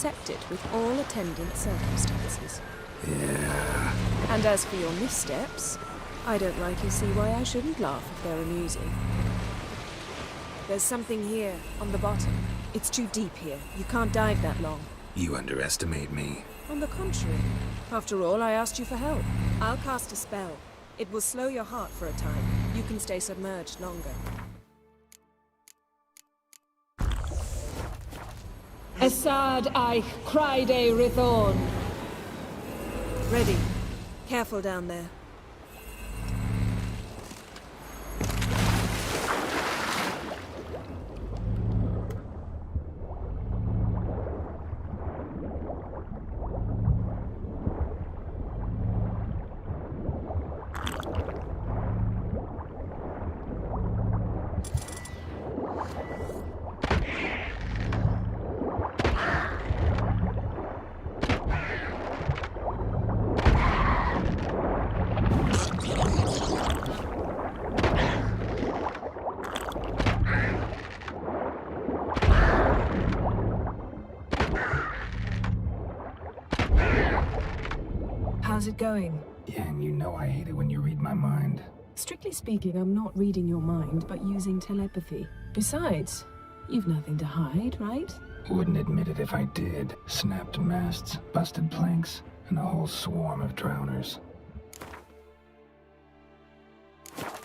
accept it with all attendant circumstances. Yeah. And as for your missteps, I don't rightly see why I shouldn't laugh if they're amusing. There's something here, on the bottom. It's too deep here. You can't dive that long. You underestimate me. On the contrary. After all, I asked you for help. I'll cast a spell. It will slow your heart for a time. You can stay submerged longer. Esad Eich Criede Rithorn. Ready. Careful down there. How's it going? Yeah, and you know I hate it when you read my mind. Strictly speaking, I'm not reading your mind, but using telepathy. Besides, you've nothing to hide, right? Wouldn't admit it if I did. Snapped masts, busted planks, and a whole swarm of drowners.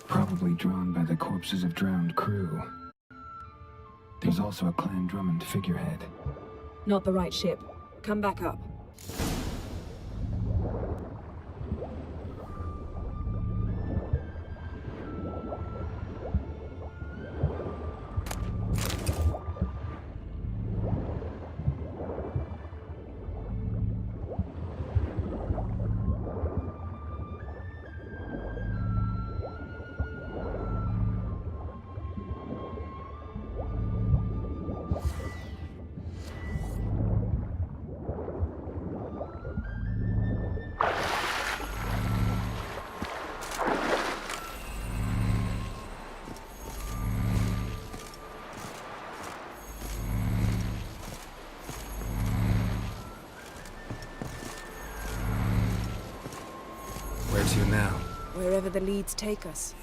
Probably drawn by the corpses of drowned crew. There's also a Clan Drummond figurehead. Not the right ship. Come back up. Where to now? Wherever the leads take us.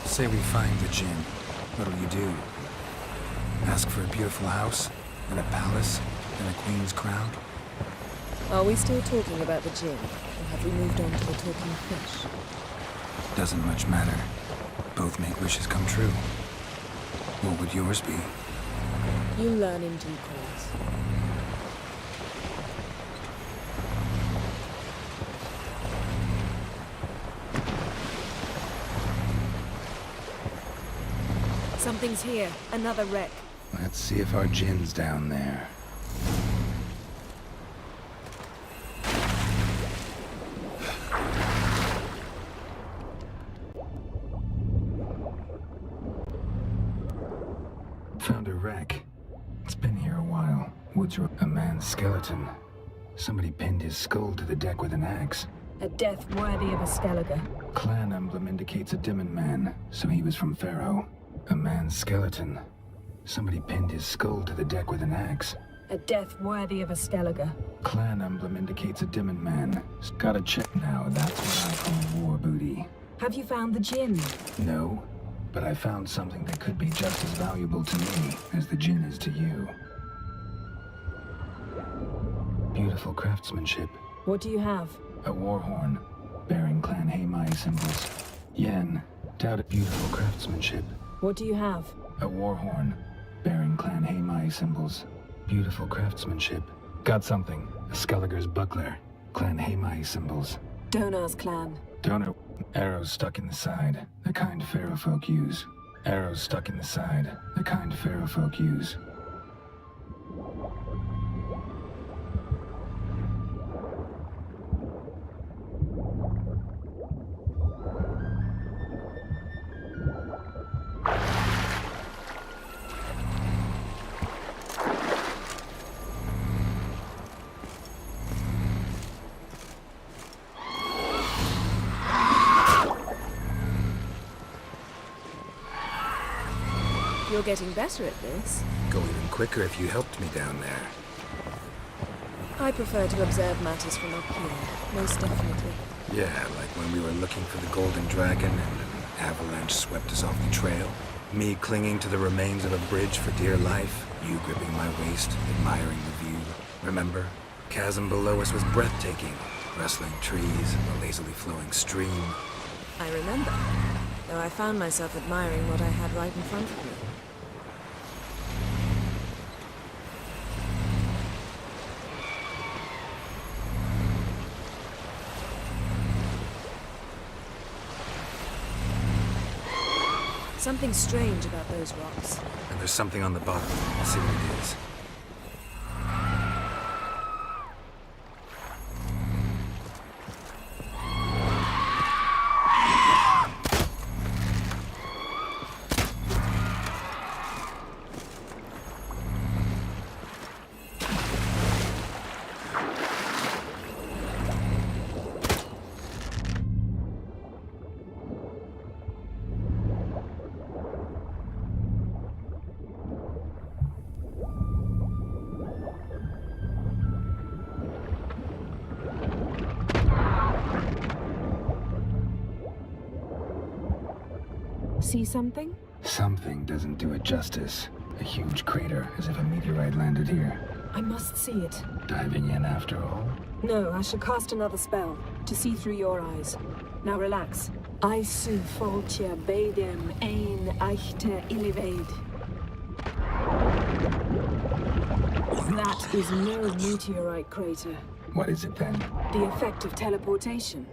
Say we find the Jinn. What'll you do? Ask for a beautiful house, and a palace, and a queen's crown? Are we still talking about the Jinn, or have we moved on to the talking fish? Doesn't much matter. Both make wishes come true. What would yours be? You'll learn in due course. Something's here. Another wreck. Let's see if our Jinn's down there. Found a wreck. It's been here a while. Woods are a man's skeleton. Somebody pinned his skull to the deck with an axe. A death worthy of a Skellige. Clan emblem indicates a Dimon man, so he was from Pharaoh. A man's skeleton. Somebody pinned his skull to the deck with an axe. A death worthy of a Skellige. Clan emblem indicates a Dimon man. Gotta check now, that's what I call war booty. Have you found the Jinn? No, but I found something that could be just as valuable to me as the Jinn is to you. Beautiful craftsmanship. What do you have? A war horn, bearing Clan Hamai symbols. Yen, doubted beautiful craftsmanship. What do you have? A war horn, bearing Clan Hamai symbols. Beautiful craftsmanship. Got something. A Skellige's buckler. Clan Hamai symbols. Donar's clan. Donor. Arrows stuck in the side. The kind Pharaoh folk use. Arrows stuck in the side. The kind Pharaoh folk use. You're getting better at this. Go even quicker if you helped me down there. I prefer to observe matters from up here, most definitely. Yeah, like when we were looking for the Golden Dragon and an avalanche swept us off the trail. Me clinging to the remains of a bridge for dear life. You gripping my waist, admiring the view. Remember? Chasm below us was breathtaking. Rustling trees, a lazily flowing stream. I remember, though I found myself admiring what I had right in front of me. Something strange about those rocks. And there's something on the bottom. I'll see what it is. See something? Something doesn't do it justice. A huge crater, as if a meteorite landed here. I must see it. Diving in after all? No, I shall cast another spell to see through your eyes. Now relax. I su foltia beidem ein eichte illiveid. That is no meteorite crater. What is it then? The effect of teleportation.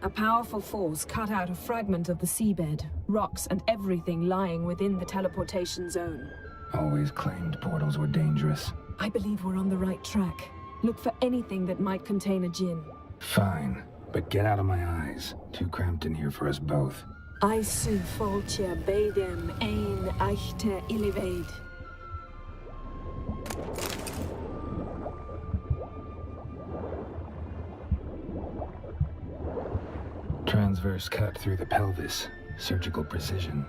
A powerful force cut out a fragment of the seabed, rocks and everything lying within the teleportation zone. Always claimed portals were dangerous. I believe we're on the right track. Look for anything that might contain a djinn. Fine, but get out of my eyes. Too cramped in here for us both. I su foltia beidem ein eichte illiveid. Transverse cut through the pelvis. Surgical precision.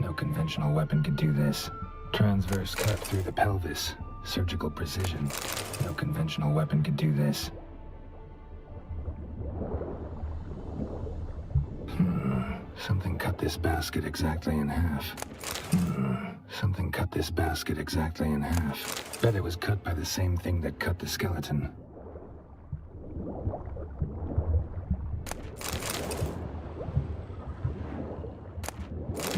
No conventional weapon could do this. Transverse cut through the pelvis. Surgical precision. No conventional weapon could do this. Something cut this basket exactly in half. Something cut this basket exactly in half. Bet it was cut by the same thing that cut the skeleton.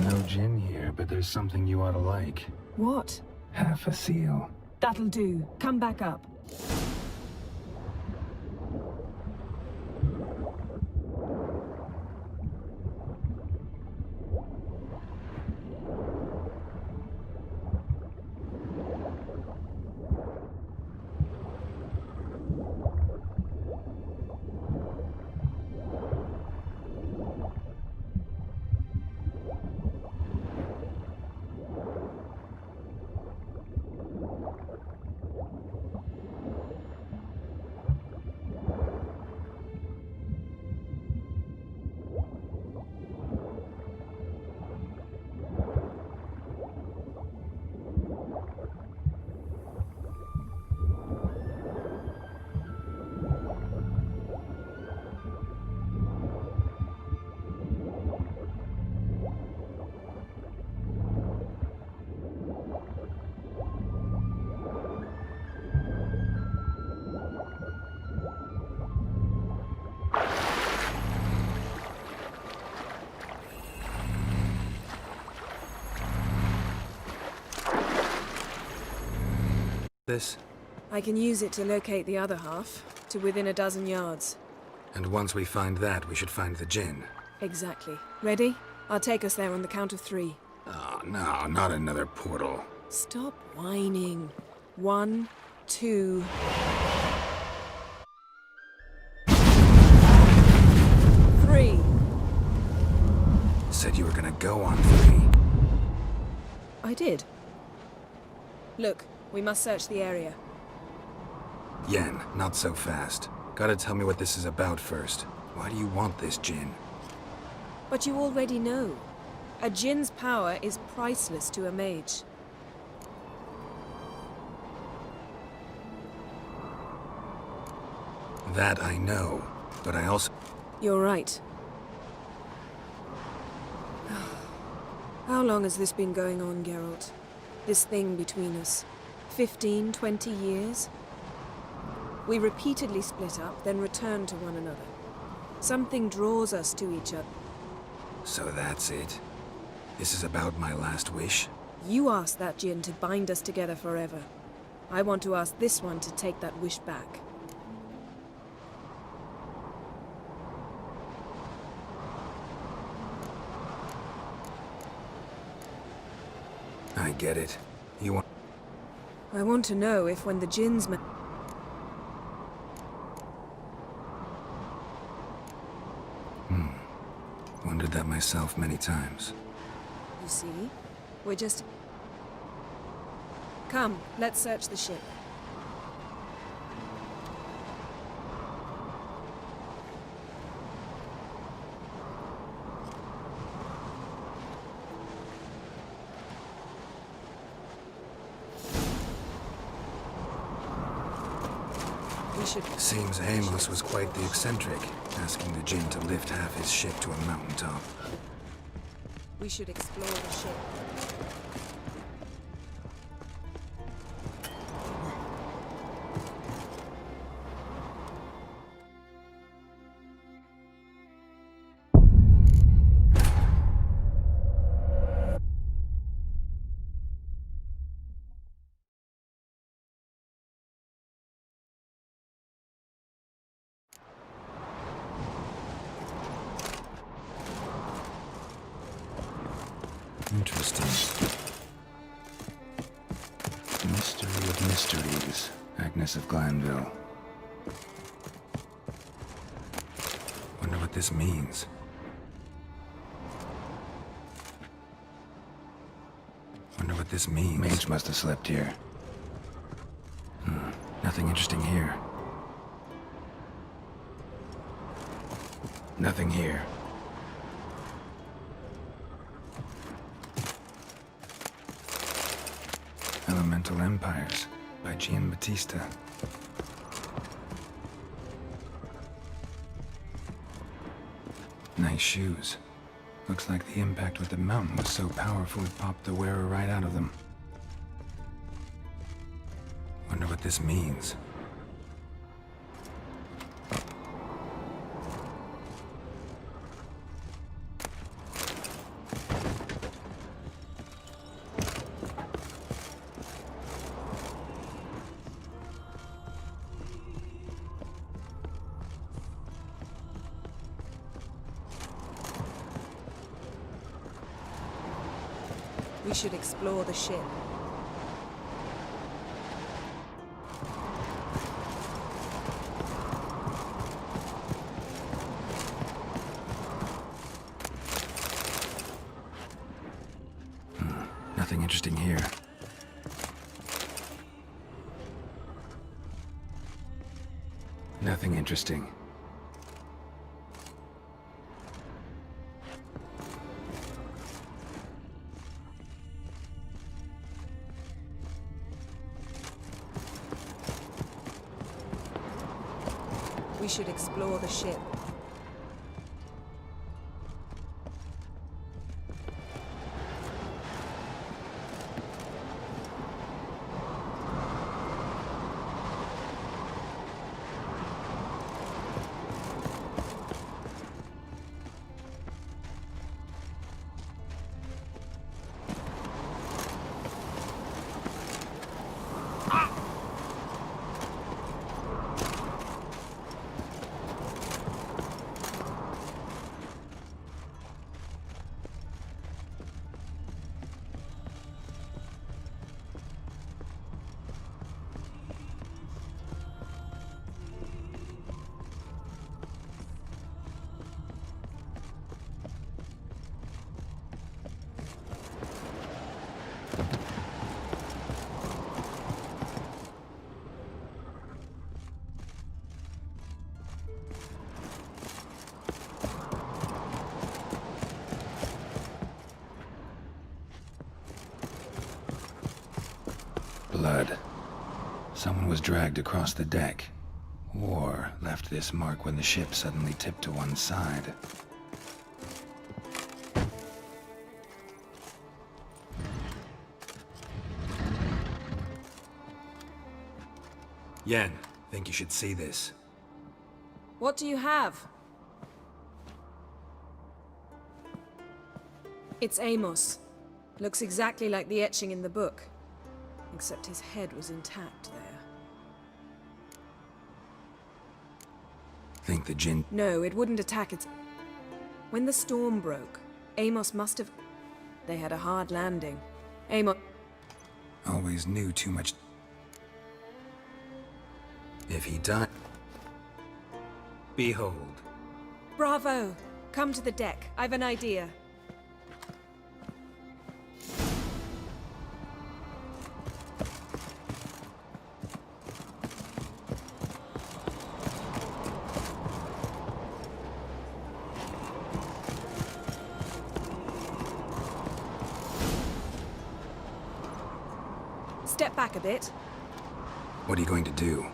No gin here, but there's something you ought to like. What? Half a seal. That'll do. Come back up. This? I can use it to locate the other half, to within a dozen yards. And once we find that, we should find the gin. Exactly. Ready? I'll take us there on the count of 3. Oh, no, not another portal. Stop whining. 1, 2... Three. Said you were gonna go on 3. I did. Look, we must search the area. Yen, not so fast. Gotta tell me what this is about first. Why do you want this gin? But you already know. A Jin's power is priceless to a mage. That I know, but I also... You're right. How long has this been going on, Geralt? This thing between us? 15, 20 years? We repeatedly split up, then returned to one another. Something draws us to each other. So that's it? This is about my last wish? You asked that Jin to bind us together forever. I want to ask this one to take that wish back. I get it. You want... I want to know if when the Jin's Wondered that myself many times. You see? We're just... Come, let's search the ship. We should... Seems Amos was quite the eccentric, asking the Jinn to lift half his ship to a mountaintop. We should explore the ship. Interesting. Mystery of mysteries, Agnes of Glanville. Wonder what this means. Wonder what this means. Mage must have slept here. Nothing interesting here. Nothing here. Elemental Empires by Giambattista. Nice shoes. Looks like the impact with the mountain was so powerful it popped the wearer right out of them. Wonder what this means. We should explore the ship. Nothing interesting here. Nothing interesting. We should explore the ship. Someone was dragged across the deck, or left this mark when the ship suddenly tipped to one side. Yen, think you should see this. What do you have? It's Amos. Looks exactly like the etching in the book. Except his head was intact there. Think the Jinn... No, it wouldn't attack its... When the storm broke, Amos must have... They had a hard landing. Amos... always knew too much. If he died... Behold. Bravo! Come to the deck. I've an idea. Step back a bit. What are you going to do?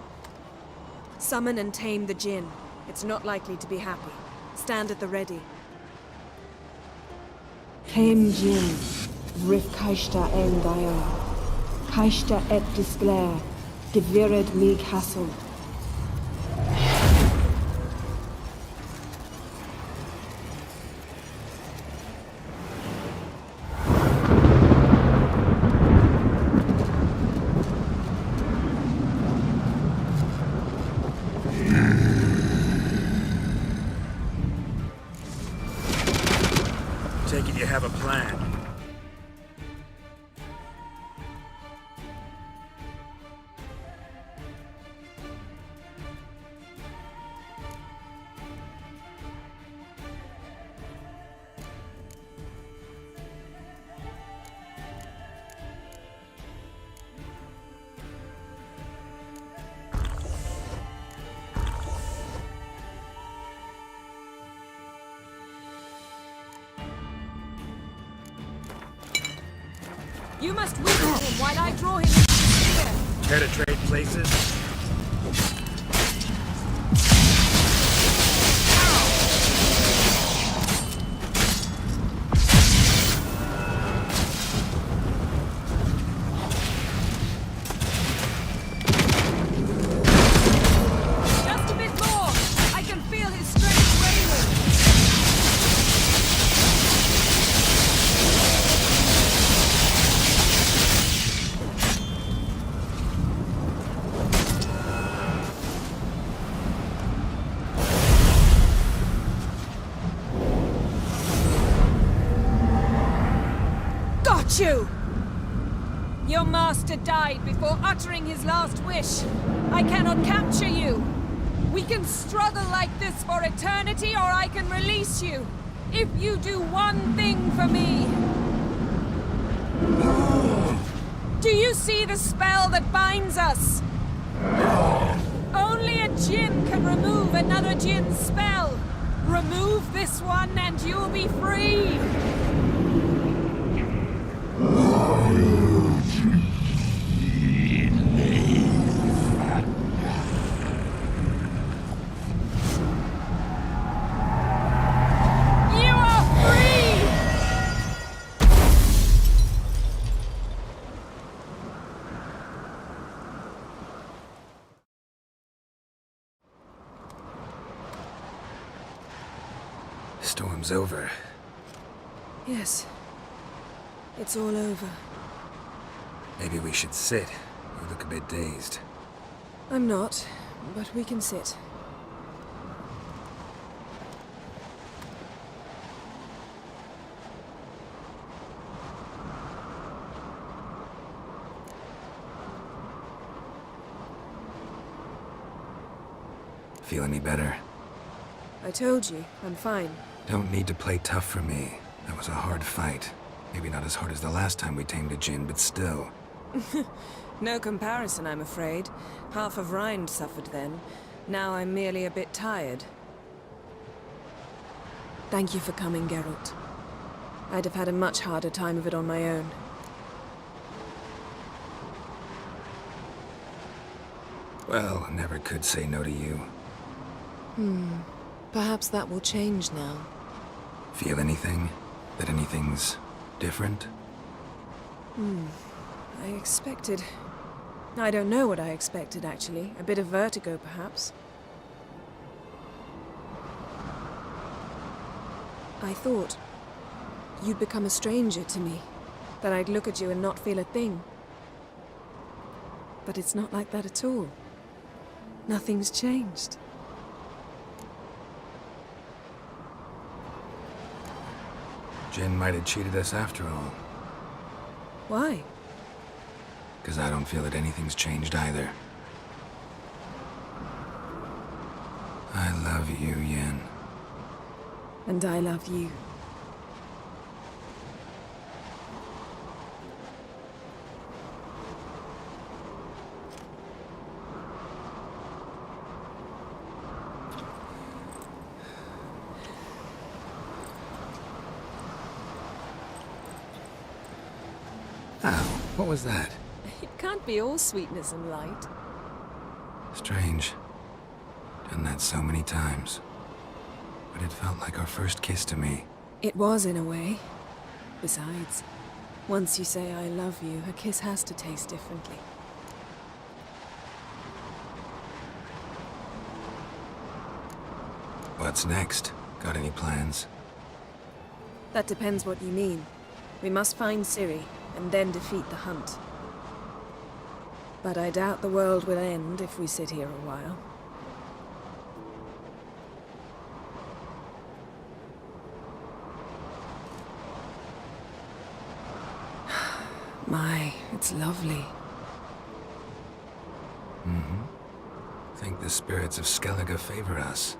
Summon and tame the Jinn. It's not likely to be happy. Stand at the ready. Came Jin, Rif Kaishta en Gaia, Kaishta et Disglair, Devired me Castle. Take it you have a plan. You must wiggle him while I draw him into the sphere. Care to trade places? Just a bit more. I can feel his strength waning. Got you! Your master died before uttering his last wish. I cannot capture you. We can struggle like this for eternity, or I can release you. If you do one thing for me. Do you see the spell that binds us? Only a Jinn can remove another Jinn's spell. Remove this one and you'll be free. You are free! Storm's over. Yes. It's all over. Maybe we should sit. You look a bit dazed. I'm not, but we can sit. Feel any better? I told you, I'm fine. Don't need to play tough for me. That was a hard fight. Maybe not as hard as the last time we tamed a Jinn, but still. No comparison, I'm afraid. Half of Rind suffered then. Now I'm merely a bit tired. Thank you for coming, Geralt. I'd have had a much harder time of it on my own. Well, I never could say no to you. Perhaps that will change now. Feel anything? That anything's different? I expected... I don't know what I expected, actually. A bit of vertigo, perhaps. I thought you'd become a stranger to me. That I'd look at you and not feel a thing. But it's not like that at all. Nothing's changed. Jin might have cheated us after all. Why? Because I don't feel that anything's changed either. I love you, Yen. And I love you. Oh, what was that? It can't be all sweetness and light. Strange. Done that so many times. But it felt like our first kiss to me. It was, in a way. Besides, once you say I love you, a kiss has to taste differently. What's next? Got any plans? That depends what you mean. We must find Ciri, and then defeat the hunt. But I doubt the world will end if we sit here a while. My, it's lovely. Think the spirits of Skellige favor us.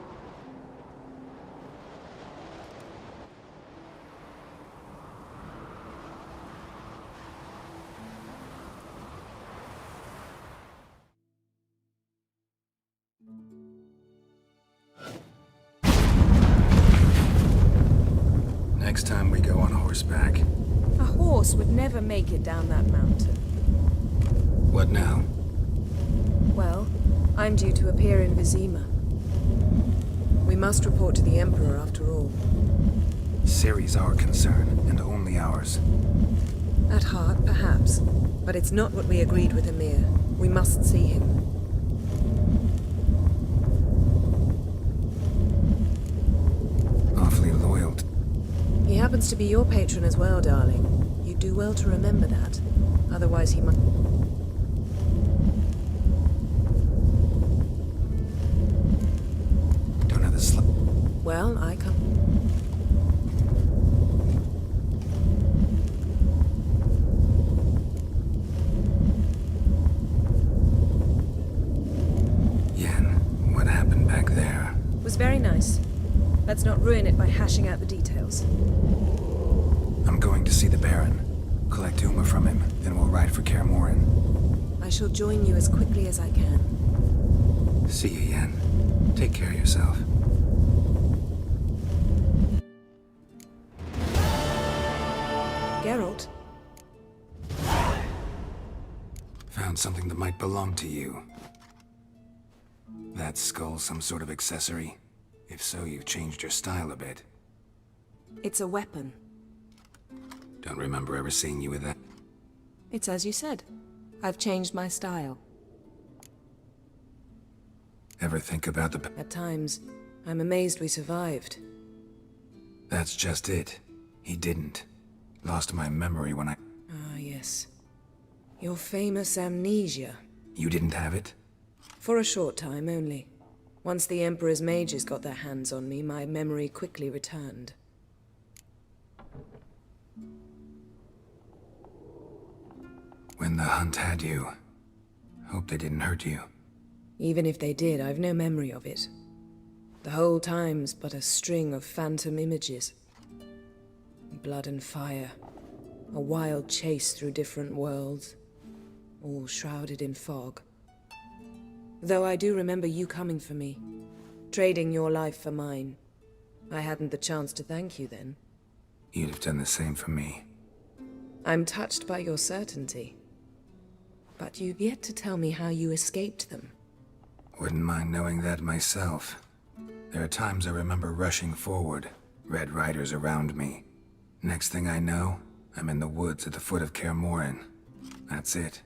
Next time we go on horseback. A horse would never make it down that mountain. What now? Well, I'm due to appear in Vizima. We must report to the Emperor after all. Ciri's our concern, and only ours. At heart, perhaps. But it's not what we agreed with Emir. We must see him. Awfully loyal. He happens to be your patron as well, darling. You do well to remember that. Otherwise he might... Don't have the slip. Well, I can't... Yen, what happened back there? Was very nice. Let's not ruin it by hashing out the details. I'm going to see the Baron. Collect Uma from him, then we'll ride for Kaer Morhen. I shall join you as quickly as I can. See you, Yen. Take care of yourself. Geralt? Found something that might belong to you. That skull some sort of accessory? If so, you've changed your style a bit. It's a weapon. Don't remember ever seeing you with that. It's as you said. I've changed my style. Ever think about the... At times, I'm amazed we survived. That's just it. He didn't. Lost my memory when I... Ah, yes. Your famous amnesia. You didn't have it? For a short time only. Once the Emperor's mages got their hands on me, my memory quickly returned. When the hunt had you, hope they didn't hurt you. Even if they did, I've no memory of it. The whole time's but a string of phantom images. Blood and fire. A wild chase through different worlds. All shrouded in fog. Though I do remember you coming for me. Trading your life for mine. I hadn't the chance to thank you then. You'd have done the same for me. I'm touched by your certainty. But you've yet to tell me how you escaped them. Wouldn't mind knowing that myself. There are times I remember rushing forward, Red Riders around me. Next thing I know, I'm in the woods at the foot of Kaer Morhen. That's it.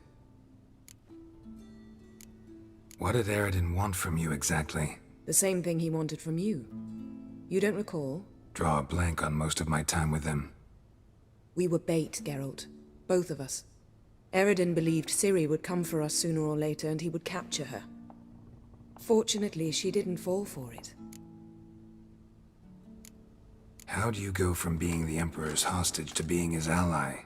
What did Eredin want from you exactly? The same thing he wanted from you. You don't recall? Draw a blank on most of my time with him. We were bait, Geralt. Both of us. Eredin believed Ciri would come for us sooner or later and he would capture her. Fortunately, she didn't fall for it. How do you go from being the Emperor's hostage to being his ally?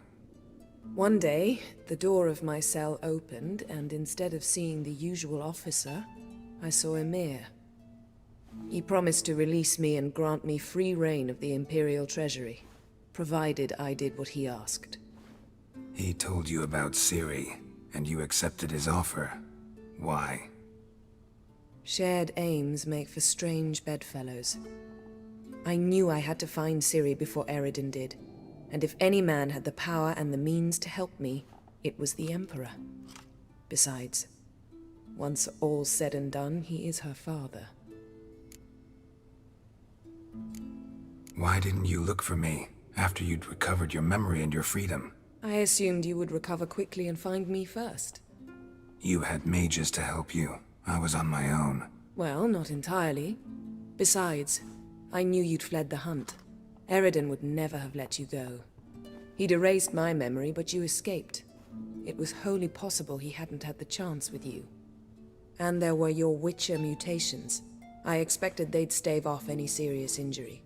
One day, the door of my cell opened, and instead of seeing the usual officer, I saw Emir. He promised to release me and grant me free reign of the Imperial Treasury, provided I did what he asked. He told you about Ciri, and you accepted his offer. Why? Shared aims make for strange bedfellows. I knew I had to find Ciri before Eredin did, and if any man had the power and the means to help me, it was the Emperor. Besides, once all's said and done, he is her father. Why didn't you look for me after you'd recovered your memory and your freedom? I assumed you would recover quickly and find me first. You had mages to help you. I was on my own. Well, not entirely. Besides, I knew you'd fled the hunt. Eredin would never have let you go. He'd erased my memory, but you escaped. It was wholly possible he hadn't had the chance with you. And there were your Witcher mutations. I expected they'd stave off any serious injury.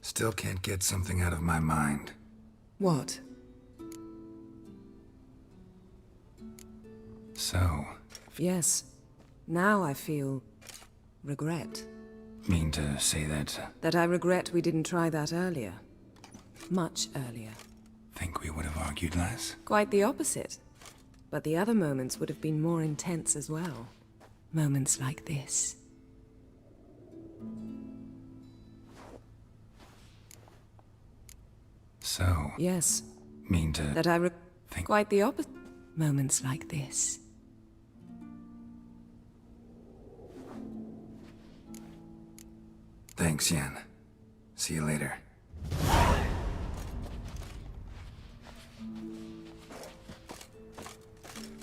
Still can't get something out of my mind. What? So, Yes. Now I feel regret. mean to say that That I regret we didn't try that earlier. Much earlier. think we would have argued less? Quite the opposite. But the other moments would have been more intense as well. Moments like this. So, Yes. mean to That I think Quite the opposite. Moments like this. Thanks, Yen. See you later.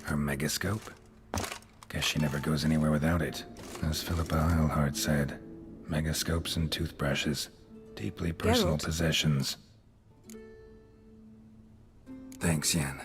Her megascope? Guess she never goes anywhere without it. As Philippa Eilhart said, megascopes and toothbrushes. Deeply personal Geralt. possessions. Thanks, Yen.